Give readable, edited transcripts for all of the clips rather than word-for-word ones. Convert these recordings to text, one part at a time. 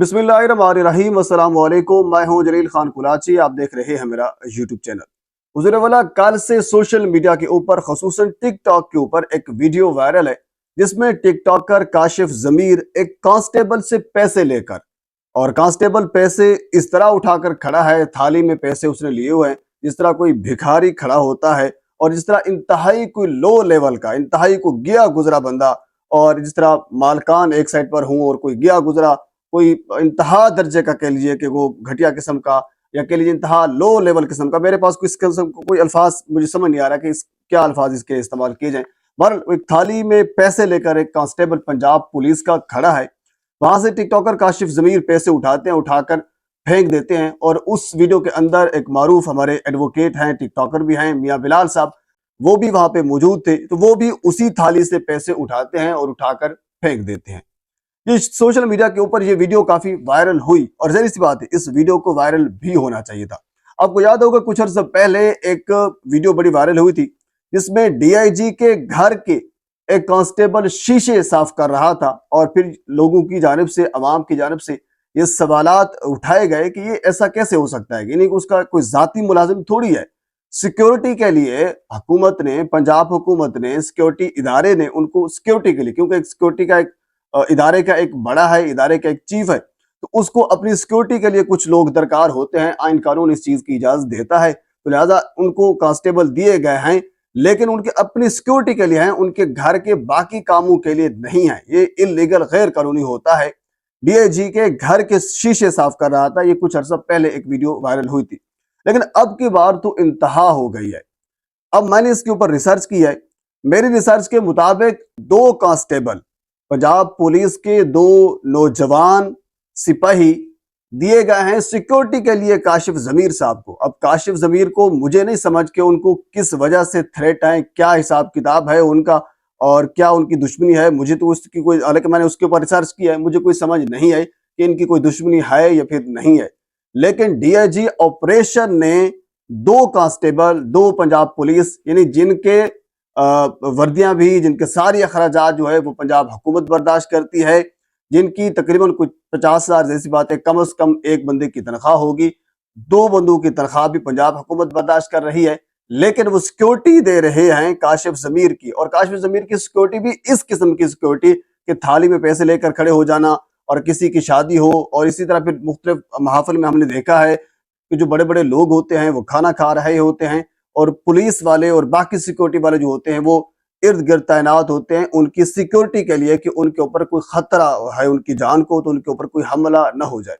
बिस्मिल्लाहिर्रहमानिर्रहीम अस्सलाम वालेकुम। मैं हूं जलील खान कुलाची। आप देख रहे हैं मेरा यूट्यूब चैनल। हुज़ूर वाला कल से सोशल मीडिया के ऊपर खसूसन टिकटॉक के ऊपर एक वीडियो वायरल है जिसमें टिकटॉकर काशिफ जमीर एक कांस्टेबल से पैसे लेकर और कांस्टेबल पैसे इस तरह उठाकर खड़ा है, थाली में पैसे उसने लिए हुए हैं जिस तरह कोई भिखारी खड़ा होता है और जिस तरह इंतहाई कोई लो लेवल का, इंतहाई को गया गुजरा बंदा, और जिस तरह मालकान एक साइड पर हूं और कोई गया गुजरा, कोई इंतहा दर्जे का कह लीजिए कि वो घटिया किस्म का, या कह लीजिए इंतहा लो लेवल किस्म का। मेरे पास किस किस्म को कोई अल्फाज मुझे समझ नहीं आ रहा कि क्या अल्फाज इसके इस्तेमाल किए जाएं। बहरहाल एक थाली में पैसे लेकर एक कांस्टेबल पंजाब पुलिस का खड़ा है, वहां से टिकटॉकर काशिफ जमीर पैसे उठाते हैं, उठाकर फेंक देते हैं। और उस वीडियो के अंदर एक मारूफ हमारे एडवोकेट हैं, टिकटॉकर भी हैं, मियां बिलाल साहब, वो भी वहां पे मौजूद थे। तो वो भी उसी थाली से पैसे उठाते हैं और उठाकर फेंक देते हैं। ये सोशल मीडिया के ऊपर ये वीडियो काफी वायरल हुई और जाहिर सी बात है इस वीडियो को वायरल भी होना चाहिए था। आपको याद होगा कुछ अर्से पहले एक वीडियो बड़ी वायरल हुई थी जिसमें डीआईजी के घर के एक कांस्टेबल शीशे साफ कर रहा था और फिर लोगों की जानिब से, अवाम की जानिब से ये सवालात उठाए गए कि ये ऐसा कैसे हो सकता है, यानी कि उसका कोई जाती मुलाजिम थोड़ी है। सिक्योरिटी के लिए हुकूमत ने, पंजाब हुकूमत ने, सिक्योरिटी इदारे ने उनको सिक्योरिटी के लिए, क्योंकि एक सिक्योरिटी का एक इदारे का एक बड़ा है, इदारे का एक चीफ है, तो उसको अपनी सिक्योरिटी के लिए कुछ लोग दरकार होते हैं। आइन कानून इस चीज की इजाजत देता है, तो लिहाजा उनको कांस्टेबल दिए गए हैं, लेकिन उनके अपनी सिक्योरिटी के लिए हैं, उनके घर के बाकी कामों के लिए नहीं है। ये इलीगल, गैर कानूनी होता है। डीआईजी के घर के शीशे साफ कर रहा था, ये कुछ अर्सा पहले एक वीडियो वायरल हुई थी, लेकिन अब की बार तो इंतहा हो गई है। अब मैंने इसके ऊपर रिसर्च की है। मेरी रिसर्च के मुताबिक दो कांस्टेबल, पंजाब पुलिस के दो नौजवान सिपाही दिए गए हैं सिक्योरिटी के लिए काशिफ जमीर साहब को। अब काशिफ जमीर को मुझे नहीं समझ के उनको किस वजह से थ्रेट है, क्या हिसाब किताब है उनका और क्या उनकी दुश्मनी है, मुझे तो उसकी कोई, हालांकि मैंने उसके ऊपर रिसर्च किया है, मुझे कोई समझ नहीं आई कि इनकी कोई दुश्मनी है या फिर नहीं है। लेकिन डीआईजी ऑपरेशन ने दो कांस्टेबल, दो पंजाब पुलिस, यानी जिनके वर्दियां भी, जिनके सारी अखराजात जो है वो पंजाब हुकूमत बर्दाश्त करती है, जिनकी तकरीबन कुछ 50,000 जैसी बात है, कम से कम एक बंदे की तनख्वाह होगी, दो बंदों की तनख्वाह भी पंजाब हुकूमत बर्दाश्त कर रही है, लेकिन वो सिक्योरिटी दे रहे हैं काशिफ जमीर की। और काशिफ जमीर की सिक्योरिटी भी इस किस्म की सिक्योरिटी कि थाली में पैसे लेकर खड़े हो जाना, और किसी की शादी हो, और इसी तरह फिर मुख्तलिफ महाफिल में हमने देखा है कि जो बड़े बड़े लोग होते हैं वो खाना खा रहे होते हैं और पुलिस वाले और बाकी सिक्योरिटी वाले जो होते हैं वो इर्द गिर्द तैनात होते हैं उनकी सिक्योरिटी के लिए कि उनके ऊपर कोई खतरा है उनकी जान को, तो उनके ऊपर कोई हमला न हो जाए।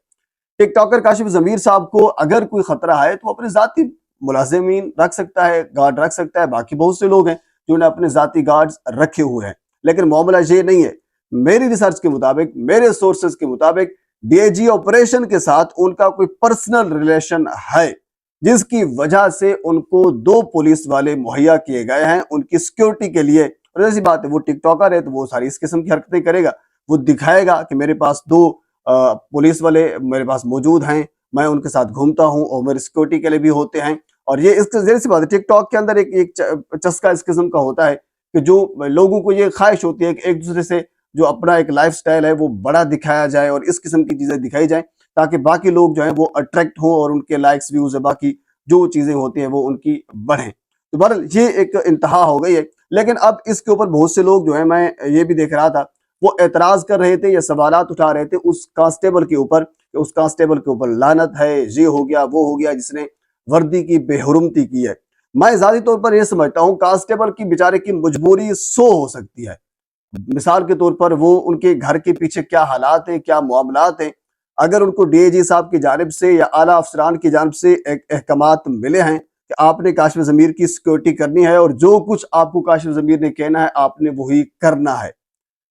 टिकटॉकर काशिफ जमीर साहब को अगर कोई खतरा है तो अपने जाती मुलाजिमीन रख सकता है, गार्ड रख सकता है। बाकी बहुत से लोग हैं जिन्होंने अपने जाती गार्ड्स रखे हुए हैं, लेकिन मामला ये नहीं है। मेरी रिसर्च के मुताबिक, मेरे सोर्सेज के मुताबिक, डीआईजी ऑपरेशन के साथ उनका कोई पर्सनल रिलेशन है जिसकी वजह से उनको दो पुलिस वाले मुहैया किए गए हैं उनकी सिक्योरिटी के लिए। और ऐसी बात है, वो टिकटॉकर है तो वो सारी इस किस्म की हरकतें करेगा, वो दिखाएगा कि मेरे पास दो पुलिस वाले मेरे पास मौजूद हैं, मैं उनके साथ घूमता हूं और मेरे सिक्योरिटी के लिए भी होते हैं। और ये इसके जरिए सी बात है, टिकटॉक के अंदर एक चस्का इस किस्म का होता है कि जो लोगों को ये ख्वाहिश होती है कि एक दूसरे से जो अपना एक लाइफ स्टाइल है वो बड़ा दिखाया जाए और इस किस्म की चीजें दिखाई जाए ताकि बाकी लोग जो है वो अट्रैक्ट हो और उनके लाइक्स, व्यूज, बाकी जो चीजें होती हैं वो उनकी बढ़ें। तो बहरहाल ये एक इंतहा हो गई है। लेकिन अब इसके ऊपर बहुत से लोग जो है, मैं ये भी देख रहा था, वो एतराज कर रहे थे या सवालात उठा रहे थे उस कांस्टेबल के ऊपर, उस कांस्टेबल के ऊपर लानत है, ये हो गया वो हो गया जिसने वर्दी की बेहुरमती की है। मैं जाती तौर पर यह समझता हूँ कांस्टेबल की बेचारे की मजबूरी सो हो सकती है। मिसाल के तौर पर वो उनके घर के पीछे क्या हालात हैं, क्या मामलात हैं, अगर उनको डीआईजी साहब की जानिब से या आला अफसरान की जानिब से एक अहकामात मिले हैं कि आपने काशिफ जमीर की सिक्योरिटी करनी है और जो कुछ आपको काशिफ जमीर ने कहना है आपने वही करना है,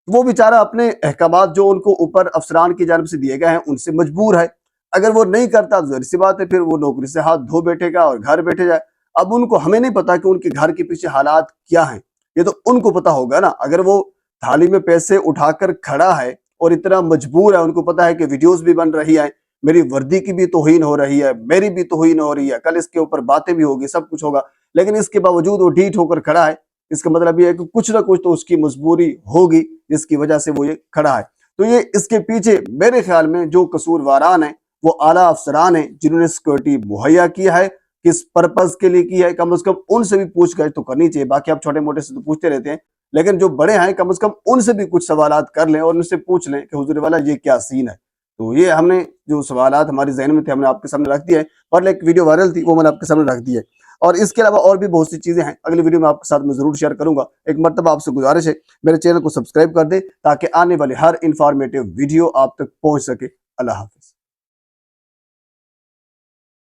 वो बेचारा अपने अहकामात जो उनको ऊपर अफसरान की जानिब से दिए गए हैं उनसे मजबूर है। अगर वो नहीं करता तो जाहिर सी बात है फिर वो नौकरी से हाथ धो बैठेगा और घर बैठे जाए। अब उनको, हमें नहीं पता कि उनके घर के पीछे हालात क्या हैं, ये तो उनको पता होगा ना। अगर वो थाली में पैसे उठाकर खड़ा है और इतना मजबूर है, उनको पता है कि वीडियोस भी बन रही है, मेरी वर्दी की भी तौहीन हो रही है, मेरी भी तौहीन हो रही है, कल इसके ऊपर बातें भी होगी, सब कुछ होगा, लेकिन इसके बावजूद वो ढीठ होकर खड़ा है, इसका मतलब ये है कि कुछ ना कुछ तो उसकी मजबूरी होगी जिसकी वजह से वो ये खड़ा है। तो ये इसके पीछे मेरे ख्याल में जो कसूरवारान है वो आला अफसरान है जिन्होंने सिक्योरिटी मुहैया किया है, किस पर्पज के लिए की है, कम से कम उनसे भी पूछताछ तो करनी चाहिए। बाकी आप छोटे मोटे से तो पूछते रहते हैं, लेकिन जो बड़े हैं कम से कम उनसे भी कुछ सवालात कर लें और उनसे पूछ लें कि हुजूर वाला ये क्या सीन है। तो ये हमने जो सवालात हमारे जहन में थे हमने आपके सामने रख दिए हैं, और एक वीडियो वायरल थी वो मैंने आपके सामने रख दी है। और इसके अलावा और भी बहुत सी चीजें हैं, अगली वीडियो में आपके साथ में जरूर शेयर करूंगा। एक मर्तबा आपसे गुजारिश है मेरे चैनल को सब्सक्राइब कर दे ताकि आने वाले हर इंफॉर्मेटिव वीडियो आप तक पहुंच सके। अल्लाह हाफिज।